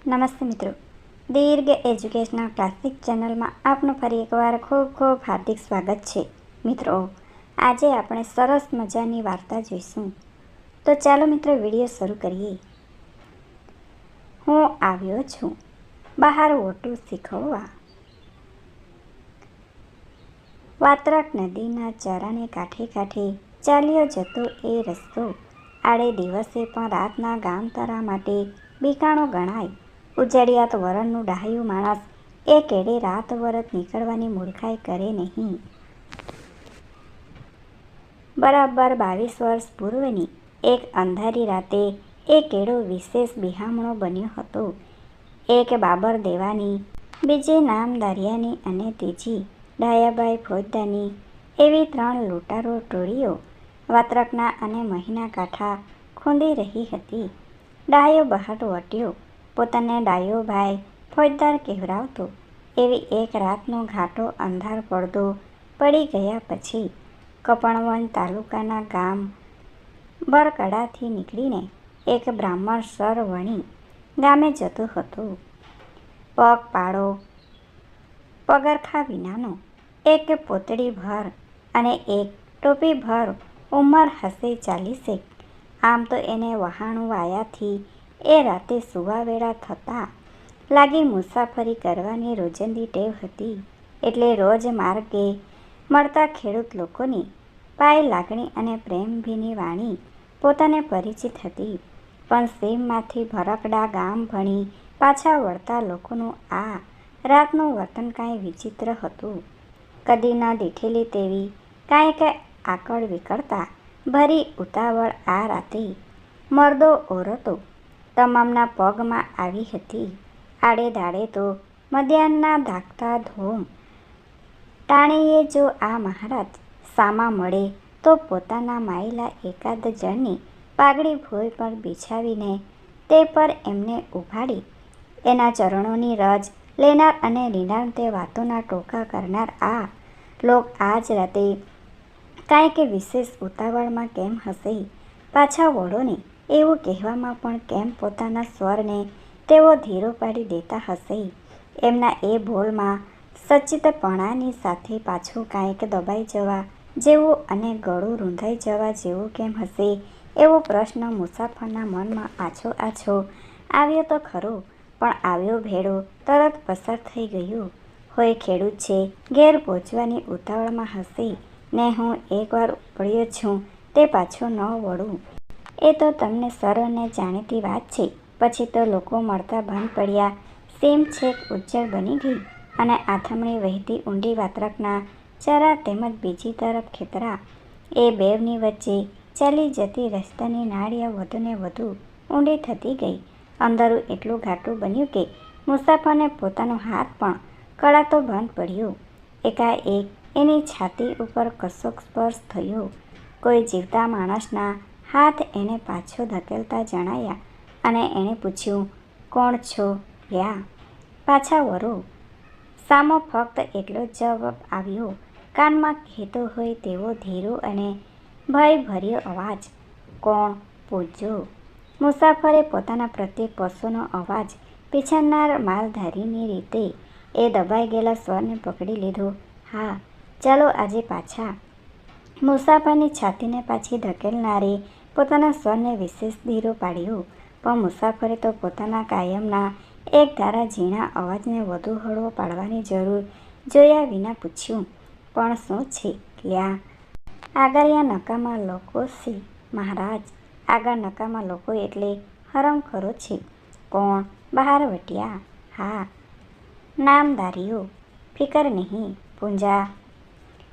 નમસ્તે મિત્રો, દીર્ઘ educational classic ચેનલમાં આપનું ફરી એકવાર ખૂબ ખૂબ હાર્દિક સ્વાગત છે. મિત્રો, આજે આપણે સરસ મજાની વાર્તા જોઈશું. તો ચાલો મિત્રો, વિડીયો શરૂ કરીએ. હું આવ્યો છું બહાર ઓટું શીખવવા. વાત્રક નદીના ચરાને કાંઠે કાંઠે ચાલ્યો જતો એ રસ્તો આડે દિવસે પણ રાતના ગામતરા માટે બીકાણો ગણાય. ઉજળિયાત વરણનું ડાહ્યું માણસ એ કેડે રાત વરત નીકળવાની મૂર્ખાઈ કરે નહીં. બરાબર 22 વર્ષ પૂર્વની એક અંધારી રાતે એ કેડો વિશેષ બિહામણો બન્યો હતો. એક બાબર દેવાની, બીજી નામદારિયાની અને ત્રીજી ડાયાબાઈ ફોજદારની એવી 3 લૂંટારો ટોળીઓ વાત્રકના અને મહીના કાંઠા ખૂંદી રહી હતી. ડાયો બહાર વટ્યો પોતાને ડાયોભાઈ ફોજદાર કહેવરાવતો. એવી એક રાતનો ઘાટો અંધાર પડદો પડી ગયા પછી કપણવંજ તાલુકાના ગામ બરકડાથી નીકળીને એક બ્રાહ્મણ સર વણી ગામે જતો હતો. પગપાળો, પગરખા વિનાનો, એક પોતડી ભર અને એક ટોપી ભર ઉંમર હશે 40. આમ તો એને વહાણું વાયાથી એ રાતે સુવાવેળા થતાં લાગી મુસાફરી કરવાની રોજંદી ટેવ હતી. એટલે રોજ માર્ગે મળતા ખેડૂત લોકોની પાય લાગણી અને પ્રેમભીની વાણી પોતાને પરિચિત હતી. પણ સીમમાંથી ભરકડા ગામ ભણી પાછા વળતા લોકોનું આ રાતનું વર્તન કાંઈ વિચિત્ર હતું. કદી ન દીઠેલી તેવી કાંઈક આકળ વિકળતા ભરી ઉતાવળ આ રાતે મર્દો ઓરતો તમામના પગમાં આવી હતી. આડે દાડે તો મધ્યાહ્નના ધાકતા ધોમ ટાણીએ જો આ મહારાજ સામા મળે તો પોતાના માયેલા એકાદ જણની પાઘડી ભોય પર બિછાવીને તે પર એમને ઉભાડી એના ચરણોની રજ લેનાર અને નિરાંતે વાતોના ટોકા કરનાર આ લોક આજ રાતે કાંઈક વિશેષ ઉતાવળમાં કેમ હશે? પાછા વળો ને એવું કહેવામાં પણ કેમ પોતાના સ્વરને તેઓ ધીરો પાડી દેતા હશે? એમના એ બોલમાં સચિતપણાની સાથે પાછું કાંઈક દબાઈ જવા જેવું અને ગળું રૂંધાઈ જવા જેવું કેમ હશે? એવો પ્રશ્ન મુસાફરના મનમાં આછો આવ્યો તો ખરો, પણ આવ્યો ભેળો તરત પસાર થઈ ગયો. હોય ખેડૂત છે, ઘેર પહોંચવાની ઉતાવળમાં હશે ને હું એકવાર ઉપડ્યો છું તે પાછો ન વળું. એ તો તમને સર્વને જાણીતી વાત છે. પછી તો લોકો મળતા બંધ પડ્યા. સીમ છેક ઉજ્જળ બની ગઈ અને આથમણી વહેતી ઊંડી વાત્રકના ચરા તેમજ બીજી તરફ ખેતરા એ બેવની વચ્ચે ચાલી જતી રસ્તાની નાળિયા વધુને વધુ ઊંડી થતી ગઈ. અંધારું એટલું ઘાટું બન્યું કે મુસાફરને પોતાનો હાથ પણ કળાતો બંધ પડ્યો. એકાએક એની છાતી ઉપર કશોક સ્પર્શ થયો. કોઈ જીવતા માણસના હાથ એને પાછો ધકેલતા જણાયા અને એણે પૂછ્યું, કોણ છો લ્યા? પાછા વરો. સામો ફક્ત એટલો જ જવાબ આવ્યો, કાનમાં કહેતો હોય તેવો ધીરો અને ભયભર્યો અવાજ, કોણ પૂછજો? મુસાફરે પોતાના પ્રત્યેક પશુનો અવાજ પીછાડનાર માલધારીની રીતે એ દબાઈ ગયેલા સ્વરને પકડી લીધો. હા, ચાલો આજે પાછા. મુસાફરની છાતીને પાછી ધકેલનારે પોતાના સ્વરને વિશેષ ધીરો પાડ્યો. પણ મુસાફરે તો પોતાના કાયમના એકધારા ઝીણા અવાજને વધુ હળવો પાડવાની જરૂર જોયા વિના પૂછ્યું, પણ શું છે લ્યા? આગળિયા નકામા લોકો છે મહારાજ. આગળ નકામા લોકો એટલે હરમખોરો છે. કોણ? બહાર વટ્યા. હા, નામદારીઓ. ફિકર નહીં પૂંજા,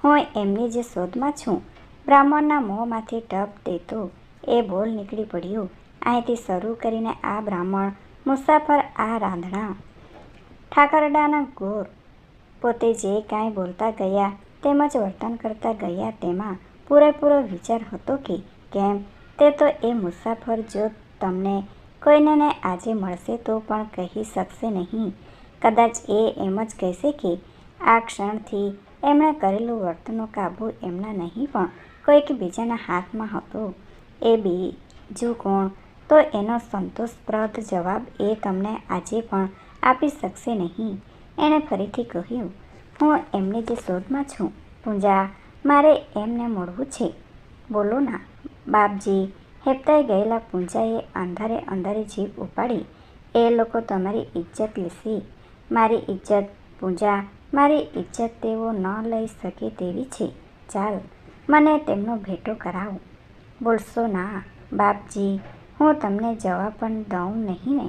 હું એમની જ શોધમાં છું. બ્રાહ્મણના મોંમાંથી ટપ દેતો એ બોલ નીકળી પડ્યો. અહીંથી શરૂ કરીને આ બ્રાહ્મણ મુસાફર આ રાંધણા ઠાકરડાના ગોર પોતે જે કાંઈ બોલતા ગયા તેમજ વર્તન કરતા ગયા તેમાં પૂરેપૂરો વિચાર હતો કે કેમ તે તો એ મુસાફર જો તમને કોઈને ને આજે મળશે તો પણ કહી શકશે નહીં. કદાચ એ એમ જ કહેશે કે આ ક્ષણથી એમણે કરેલું વર્તનનો કાબૂ એમના નહીં પણ કોઈક બીજાના હાથમાં હતો. એ બીજું કોણ? તો એનો સંતોષપ્રદ જવાબ એ તમને આજે પણ આપી શકશે નહીં. એણે ફરીથી કહ્યું, હું એમની જ શોધમાં છું પૂજા, મારે એમને મળવું છે. બોલો ના બાપજી. હેબતાઈ ગયેલા પૂંજાએ અંધારે અંધારે જીભ ઉપાડી. એ લોકો તમારી ઇજ્જત લેશે. મારી ઇજ્જત? પૂજા, મારી ઇજ્જત તેઓ ન લઈ શકે તેવી છે. ચાલ, મને તેમનો ભેટો કરાવ. બોલશો ના બાપજી. હું તમને જવા પણ દઉં નહીં ને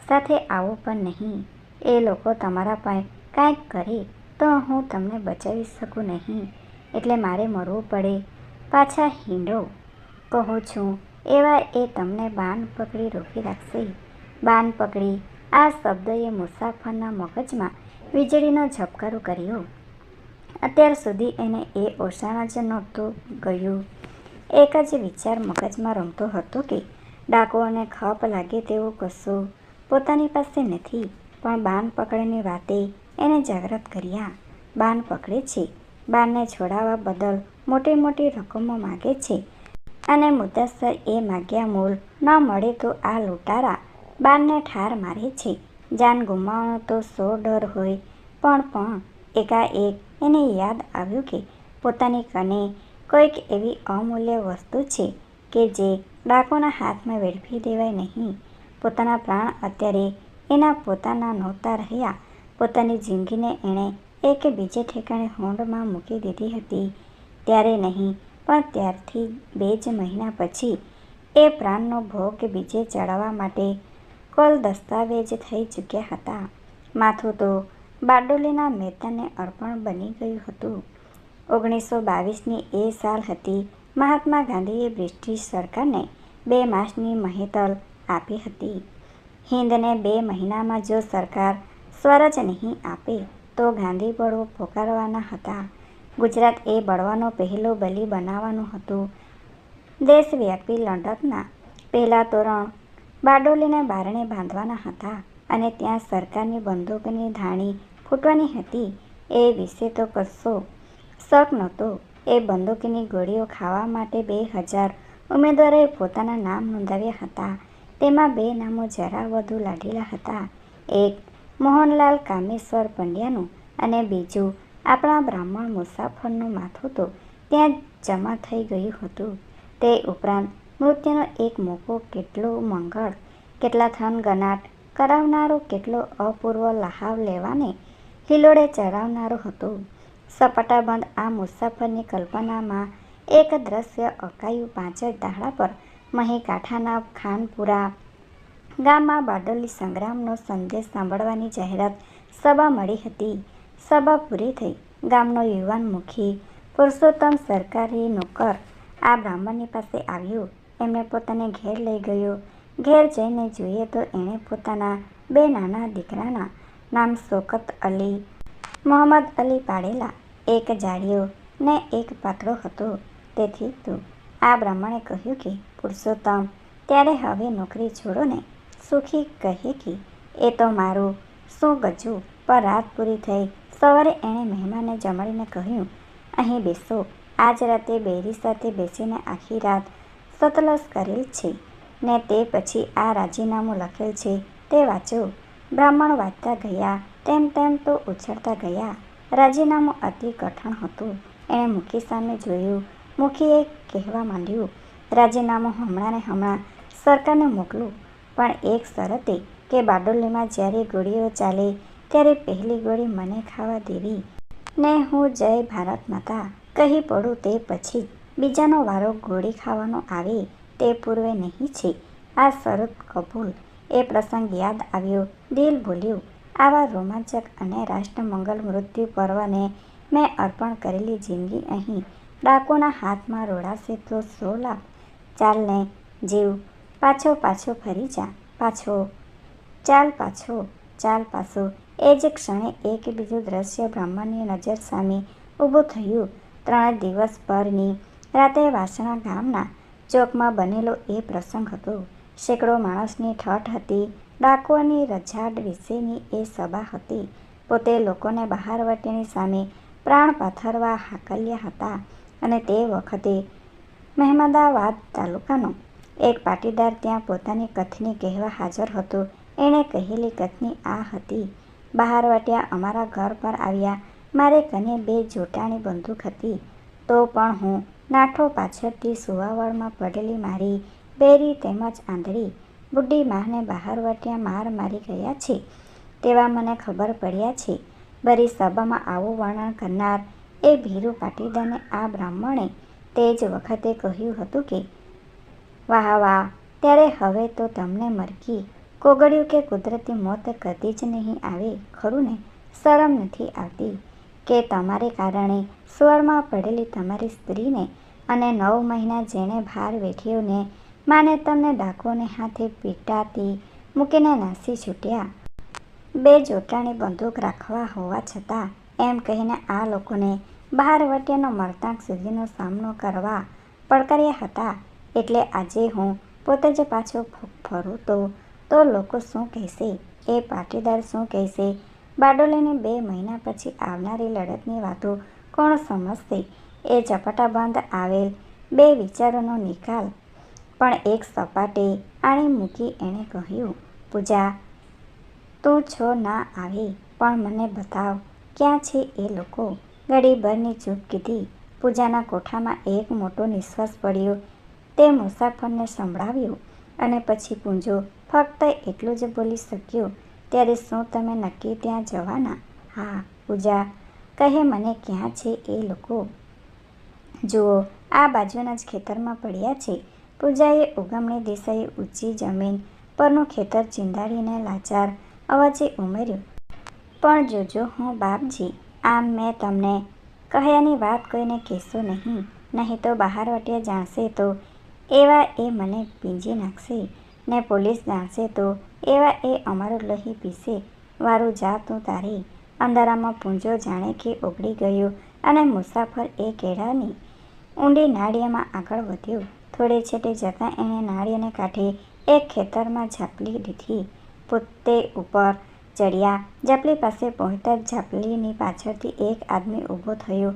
સાથે આવો પણ નહીં. એ લોકો તમારા પર કાંઈક કરે તો હું તમને બચાવી શકું નહીં, એટલે મારે મરવું પડે. પાછા હિંડો કહું છું એવા એ તમને બાન પકડી રોકી રાખશે. બાન પકડી? આ શબ્દએ મુસાફરના મગજમાં વીજળીનો ઝબકારો કર્યો. અત્યાર સુધી એને એ ઓસાણ જ નહોતું ગયું. એક જ વિચાર મગજમાં રમતો હતો કે ડાકુઓને ખપ લાગે તેવું કશું પોતાની પાસે નથી. પણ બાન પકડની વાતે એને જાગૃત કર્યા. બાન પકડે છે, બાનને છોડાવવા બદલ મોટી મોટી રકમો માગે છે અને મુદ્દાસર એ માગ્યા મૂલ ન મળે તો આ લૂંટારા બાનને ઠાર મારે છે. જાન ગુમાવવાનો તો સો ડર હોય, પણ એકાએક એને યાદ આવ્યું કે પોતાની કને કોઈક એવી અમૂલ્ય વસ્તુ છે કે જે ડાકુના હાથમાં વેડફી દેવાય નહીં. પોતાના પ્રાણ અત્યારે એના પોતાના નહોતા રહ્યા. પોતાની જિંદગીને એણે એક બીજે ઠેકાણે હોંડમાં મૂકી દીધી હતી. ત્યારે નહીં, પણ ત્યારથી 2 જ મહિના પછી એ પ્રાણનો ભોગ બીજે ચડાવવા માટે કોલ દસ્તાવેજ થઈ ચૂક્યા હતા. માથું તો બારડોલીના મહેતાને અર્પણ બની ગયું હતું. 1922ની એ સાલ હતી. મહાત્મા ગાંધીએ બ્રિટિશ સરકારને 2 માસની મહેતલ આપી હતી. હિંદને 2 મહિનામાં જો સરકાર સ્વરાજ નહીં આપે તો ગાંધી બળવો પોકારવાના હતા. ગુજરાત એ બળવાનો પહેલો બલી બનાવવાનું હતું. દેશવ્યાપી લડતના પહેલા તોરણ બારડોલીને બારણે બાંધવાના હતા અને ત્યાં સરકારની બંદૂકની ધાણી ફૂટવાની હતી. એ વિશે તો કશો શક નહોતો. એ બંદૂકની ગોળીઓ ખાવા માટે 2000 ઉમેદવારોએ પોતાના નામ નોંધાવ્યા હતા. તેમાં 2 નામો જરા વધુ લાડીલા હતા. એક મોહનલાલ કામેશ્વર પંડ્યાનું અને બીજું આપણા બ્રાહ્મણ મુસાફરનું. માથું તો ત્યાં જમા થઈ ગયું હતું. તે ઉપરાંત મૃત્યુનો એક મોકો કેટલો મંગળ, કેટલા થનગનાટ કરાવનારો, કેટલો અપૂર્વ લહાવ લેવાને હિલોડે ચડાવનારો હતો. સપાટાબંધ આ મુસાફરની કલ્પનામાં એક દ્રશ્ય અકાયું. 5 જ દાડા પર મહીકાંઠાના ખાનપુરા ગામમાં બારડોલી સંગ્રામનો સંદેશ સાંભળવાની જાહેરાત સભા મળી હતી. સભા પૂરી થઈ. ગામનો યુવાન મુખી પુરુષોત્તમ સરકારી નોકર આ બ્રાહ્મણની પાસે આવ્યો. એમને પોતાને ઘેર લઈ ગયો. ઘેર જઈને જોઈએ તો એણે પોતાના 2 નાના દીકરાના નામ શોકત અલી, મોહમ્મદ અલી પાડેલા. એક જાડિયો ને એક પાતળો હતો. તેથી તો આ બ્રાહ્મણે કહ્યું કે પુરુષોત્તમ, ત્યારે હવે નોકરી છોડો ને. સુખી કહે કે એ તો મારું શું ગજું. પર રાત પૂરી થઈ. સવારે એણે મહેમાનને જમાડીને કહ્યું, અહીં બેસો. આજ રાતે બૈરી સાથે બેસીને આખી રાત સતલસ કરેલ છે ને તે પછી આ રાજીનામું લખેલ છે તે વાંચો. બ્રાહ્મણ વાંચતા ગયા તેમ તો ઉછળતા ગયા. રાજીનામું અતિ કઠણ હતું. એણે મુખી સામે જોયું. મુખીએ કહેવા માંડ્યું, રાજીનામું હમણાં ને હમણાં સરકારને મોકલું, પણ એક શરતે કે બારડોલીમાં જ્યારે ગોળીઓ ચાલે ત્યારે પહેલી ગોળી મને ખાવા દેવી ને હું જય ભારત માતા કહી પડું તે પછી બીજાનો વારો ગોળી ખાવાનો આવે તે પૂર્વે નહીં છે. આ શરત કબૂલ. એ પ્રસંગ યાદ આવ્યો. દિલ ભૂલ્યું. આવા રોમાંચક અને રાષ્ટ્રમંગલ મૃત્યુ પર્વને મેં અર્પણ કરેલી જિંદગી અહીં ડાકુના હાથમાં રોડાશે તો શો લાભ. ચાલ ને જીવ, પાછો ફરી જા. પાછો ચાલ, પાછો. એ જ ક્ષણે એક બીજું દ્રશ્ય બ્રાહ્મણની નજર સામે ઊભું થયું. 3 દિવસ પરની રાતે વાસણા ગામના ચોકમાં બનેલો એ પ્રસંગ હતો. સેંકડો માણસની ઠઠ હતી. ડાકુઓની રઝાડ વિશેની એ સભા હતી. પોતે લોકોને બહારવટીની સામે પ્રાણ પાથરવા હાકલ્યા હતા. અને તે વખતે મહેમદાવાદ તાલુકાનો એક પાટીદાર ત્યાં પોતાની કથની કહેવા હાજર હતો. એણે કહેલી કથની આ હતી: બહારવટિયા અમારા ઘર પર આવ્યા. મારે કને 2 જોટાણી બંદૂક હતી. તો પણ હું નાઠો પાછળથી સુવાવડમાં પડેલી મારી બેરી તેમજ આંધળી બુઢી માને બહારવટિયા માર મારી ગયા છે તેવા મને ખબર પડ્યા છે. ભરી સભામાં આવું વર્ણન કરનાર એ ભીરુ પાટીદારને આ બ્રાહ્મણે તે જ વખતે કહ્યું હતું કે, વાહ વાહ, ત્યારે હવે તો તમને મરઘી, કોગળિયું કે કુદરતી મોત કદી જ નહીં આવે, ખરું ને? શરમ નથી આવતી કે તમારે કારણે સુવાડમાં પડેલી તમારી સ્ત્રીને અને 9 મહિના જેણે ભાર વેઠ્યો ને માને તમને ડાકુઓને હાથે પીટાતી મૂકીને નાસી છૂટ્યા. 2 જોટાણી બંદૂક રાખવા હોવા છતાં એમ કહીને આ લોકોને બહારવટિયાનો મરતાંક સુધીનો સામનો કરવા પડકાર્યા હતા. એટલે આજે હું પોતે જ પાછો ફરું તો લોકો શું કહેશે? એ પાટીદાર શું કહેશે? બારડોલીની 2 મહિના પછી આવનારી લડતની વાતો કોણ સમજશે? એ ઝપાટાબંધ આવેલ 2 વિચારોનો નિકાલ પણ એક સપાટે આણી મૂકી એણે કહ્યું: પૂજા, તું છો ના આવી, પણ મને બતાવ ક્યાં છે એ લોકો? ઘડીભરની ચૂપ કીધી. પૂજાના કોઠામાં એક મોટો નિશ્વાસ પડ્યો. તે મુસાફરને સંભળાવ્યો અને પછી પૂંજો ફક્ત એટલું જ બોલી શક્યો: ત્યારે શું તમે નક્કી ત્યાં જવાના? હા. પૂજા કહે: મને ક્યાં છે એ લોકો? જુઓ, આ બાજુના જ ખેતરમાં પડ્યા છે. પૂજાએ ઉગમણી દિશાએ ઊંચી જમીન પરનું ખેતર ચીંધાડીને લાચાર અવાજે ઉમેર્યું: પણ જોજો હો બાપજી, આમ મેં તમને કહ્યાની વાત કોઈને કહેશો નહીં. નહીં તો બહારવટિયા જાણશે તો એવા એ મને પીંજી નાખશે, ને પોલીસ જાણશે તો એવા એ અમારું લોહી પીશે. વારું જા તું તારી. અંધારામાં પૂંજો જાણે કે ઓગળી ગયો અને મુસાફર એ કેળાની ઊંડી નાળિયામાં આગળ વધ્યો. થોડે છેટે જતાં એણે નાળિયાને કાંઠે એક ખેતરમાં ઝાપલી દીધી. પોતે ઉપર ચડ્યા. ઝાપલી પાસે પહોંચતા જ ઝાપલીની પાછળથી એક આદમી ઊભો થયો.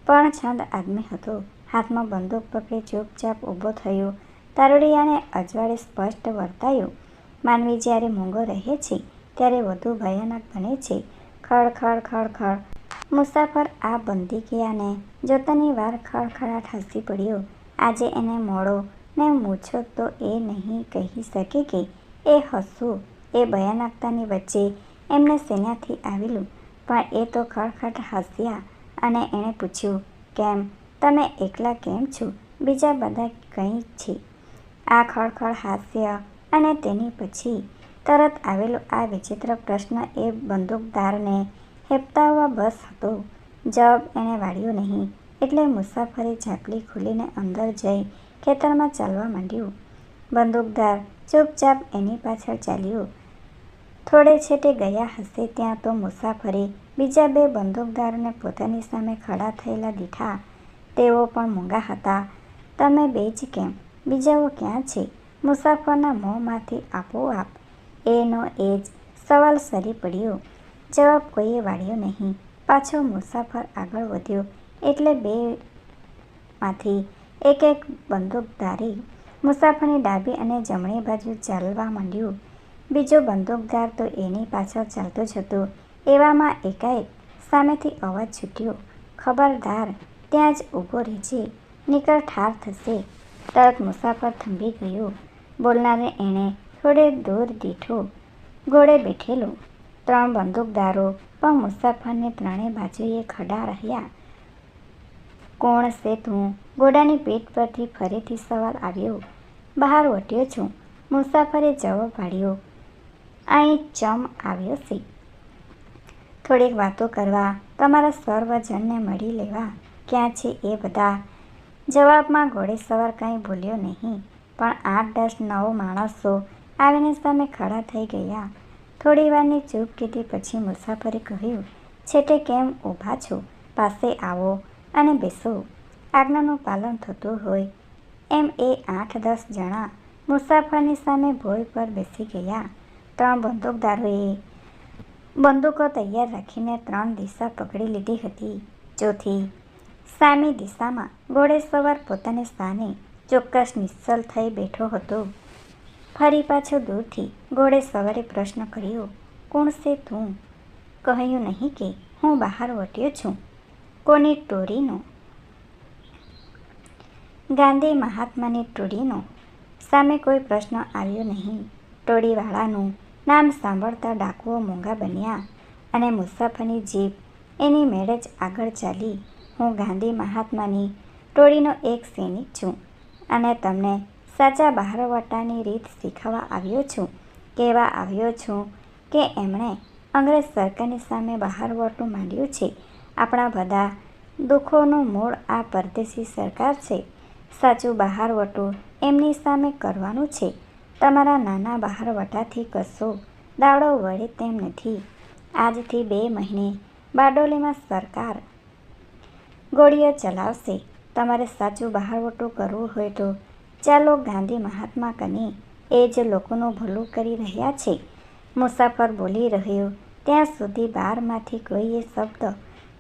પણ છંદ આદમી હતો. હાથમાં બંદૂક પકડી ચૂપચાપ ઊભો થયો. દારૂડિયાને અજવાળે સ્પષ્ટ વર્તાયું: માનવી જ્યારે મૂંગો રહે છે ત્યારે વધુ ભયાનક બને છે. ખડ ખડ ખડ ખડ. મુસાફર આ બંદૂકિયાને જોતાની વાર ખડખડાટ હસી પડ્યો. આજે એને મોડો ને મૂછો તો એ નહીં કહી શકે કે એ હસવું એ ભયાનકતાની વચ્ચે એમને શેનાથી આવેલું, પણ એ તો ખડખડ હસ્યા અને એણે પૂછ્યું: કેમ, તમે એકલા કેમ છો? બીજા બધા કંઈ છે? આ ખડખડ હાસ્ય અને તેની પછી તરત આવેલો આ વિચિત્ર પ્રશ્ન એ બંદૂકદારને હેબતાવવા બસ હતો. જવાબ એણે વાળ્યો નહીં. એટલે મુસાફરે ઝાપલી ખોલીને અંદર જઈ ખેતરમાં ચાલવા માંડ્યું. બંદૂકદાર ચૂપચાપ એની પાછળ ચાલ્યો. થોડે છેટે ગયા હશે ત્યાં તો મુસાફરે બીજા 2 બંદૂકદારોને પોતાની સામે ખડા થયેલા દીઠા. તેઓ પણ મૂંગા હતા. તમે 2 જ કેમ? બીજાઓ ક્યાં છે? મુસાફરના મોંમાંથી આપોઆપ એનો એ જ સવાલ સરી પડ્યો. જવાબ કોઈએ વાળ્યો નહીં. પાછો મુસાફર આગળ વધ્યો એટલે 2 માંથી એક બંદૂકધારી મુસાફરની ડાબી અને જમણી બાજુ ચાલવા માંડ્યું. બીજો બંદૂકદાર તો એની પાછળ ચાલતો જ હતો. એવામાં એકાએક સામેથી અવાજ છૂટ્યો: ખબરદાર, ત્યાં જ ઊભો રહેજે, નીકળ ઠાર થશે. તરત મુસાફર થંભી ગયો. બોલનારને એણે થોડે દૂર દીઠો. ઘોડે બેઠેલો 3 બંદૂકદારો પણ મુસાફરની 3 બાજુએ ખડા રહ્યા. કોણ છે તું? ઘોડાની પીઠ પરથી ફરીથી સવાલ આવ્યો. બહારવટિયો છું. મુસાફરે જવાબ પાડ્યો. અહીં ચમ આવ્યો છે? થોડીક વાતો કરવા, તમારા સર્વજનને મળી લેવા. ક્યાં છે એ બધા? જવાબમાં ઘોડેસવાર કંઈ બોલ્યો નહીં. પણ 8-10-9 માણસો આવીને સામે ખડા થઈ ગયા. થોડીવારની ચૂપ કીધી પછી મુસાફરે કહ્યું: છેટે કેમ ઊભા છો? પાસે આવો અને બેસો. આજ્ઞાનું પાલન થતું હોય એમ એ 8-10 જણા મુસાફરની સામે ભોંય પર બેસી ગયા. 3 બંદૂકદારોએ બંદૂકો તૈયાર રાખીને 3 દિશા પકડી લીધી હતી. ચોથી સામી દિશામાં ઘોડેસવાર પોતાને સ્થાને ચોક્કસ નિશ્ચલ થઈ બેઠો હતો. ફરી પાછો દૂરથી ઘોડે સવારે પ્રશ્ન કર્યો, કોણ છે તું? કહ્યું નહીં કે હું બહાર વટ્યો છું. કોની ટોળીનો? ગાંધી મહાત્માની ટોળીનો. સામે કોઈ પ્રશ્ન આવ્યો નહીં. ટોળીવાળાનું નામ સાંભળતા ડાકુઓ મૂંગા બન્યા અને મુસાફરની જીપ એની મેળે જ આગળ ચાલી. હું ગાંધી મહાત્માની ટોળીનો એક સૈનિક છું અને તમને સાચા બહારવટાની રીત શીખવવા આવ્યો છું. કહેવા આવ્યો છું કે એમણે અંગ્રેજ સરકારની સામે બહારવટું માંડ્યું છે. આપણા બધા દુઃખોનું મૂળ આ પરદેશી સરકાર છે. સાચું બહારવટું એમની સામે કરવાનું છે. તમારા નાના બહારવટાથી કશો દાડો વળે તેમ નથી. આજથી 2 મહિને બારડોલીમાં સરકાર ગોળીઓ ચલાવશે. તમારે સાચું બહારવટું કરવું હોય તો ચાલો ગાંધી મહાત્મા કને. એ જ લોકોનું ભલું કરી રહ્યા છે. મુસાફર બોલી રહ્યો ત્યાં સુધી બારમાંથી કોઈએ શબ્દ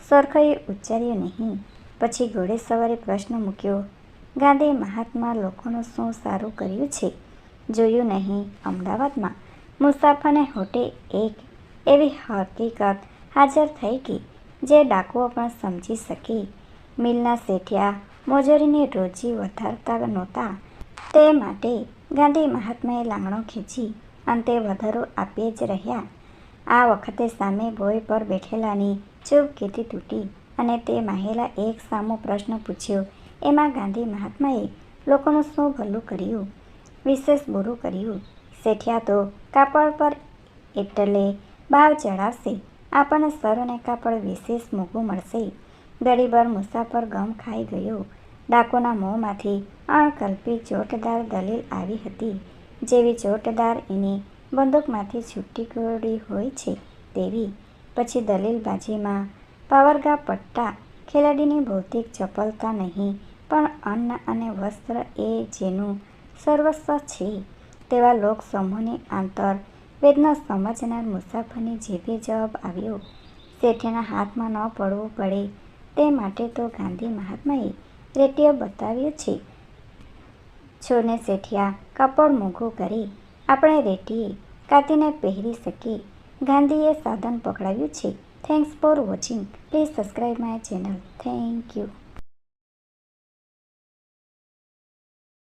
સરખોએ ઉચ્ચાર્યો નહીં. પછી ઘોડેસવારે પ્રશ્ન મૂક્યો, ગાંધી મહાત્મા લોકોનું શું સારું કર્યું છે? જોયું નહીં અમદાવાદમાં? મુસાફરને હોઠે એક એવી હકીકત હાજર થઈ ગઈ જે ડાકુઓ પણ સમજી શકે. મિલના શેઠિયા મોજરીની રોજી વધારતા નહોતા. તે માટે ગાંધી મહાત્માએ લાંગણો ખેંચી અંતે વધારો આપી જ રહ્યા. આ વખતે સામે ભોંય પર બેઠેલાની ચૂપકીદી તૂટી અને તે માહેલા એક સામો પ્રશ્ન પૂછ્યો. એમાં ગાંધી મહાત્માએ લોકોનું શું ભલું કર્યું? વિશેષ બુરું કર્યું? શેઠિયા તો કાપડ પર એટલે ભાવ ચડાવશે. આપણને સરોને કાપડ વિશેષ મોંઘું મળશે. ઘડીભર મુસાફર ગમ ખાઈ ગયો. ડાકોના મોંમાંથી અણકલ્પી ચોટદાર દલીલ આવી હતી. જેવી ચોટદાર એની બંદૂકમાંથી છૂટી ગળી હોય છે તેવી. પછી દલીલબાજીમાં પાવરગા પટ્ટા ખેલાડીની ભૌતિક ચપળતા નહીં પણ અન્ન અને વસ્ત્ર એ જેનું સર્વસ્વ છે તેવા લોકસમૂહની આંતર વેદના સમજનાર મુસાફરની જીભે જવાબ આવ્યો. શેઠિયાના હાથમાં ન પડવું પડે તે માટે તો ગાંધી મહાત્માએ રેટીઓ બતાવ્યો છે. છોને શેઠિયા કાપડ મોંઘું કરી આપણે રેટીએ કાતીને પહેરી શકીએ. ગાંધીએ સાધન પકડાવ્યું છે. Thanks for watching. Please subscribe my channel. Thank you.